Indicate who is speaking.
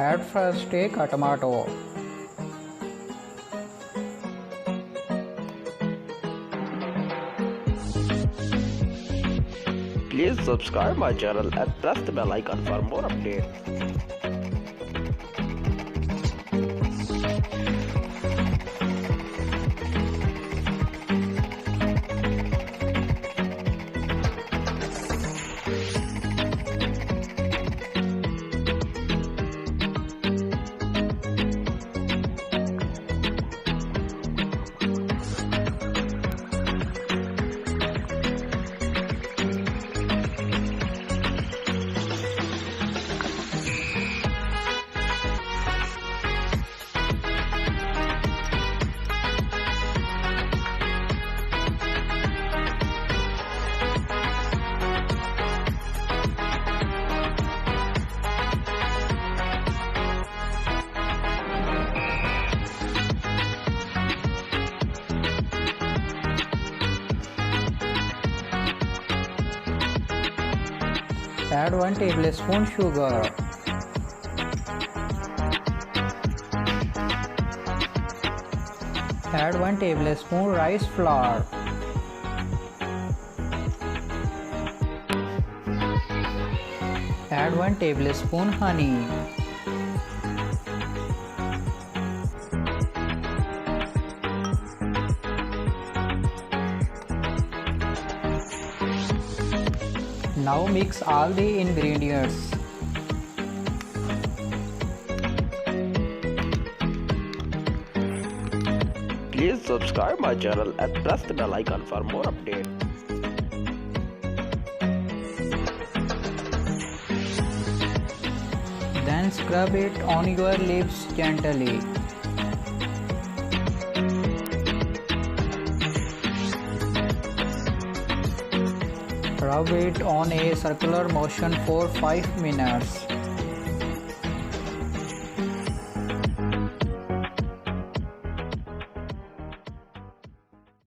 Speaker 1: Add first a tomato.
Speaker 2: Please subscribe my channel and press the bell icon for more updates.
Speaker 1: Add 1 tablespoon sugar. Add 1 tablespoon rice flour. Add 1 tablespoon honey. Now mix all the ingredients.
Speaker 2: Please subscribe my channel and press the bell icon for more updates.
Speaker 1: Then scrub it on your lips gently. Rub it on a circular motion for 5 minutes.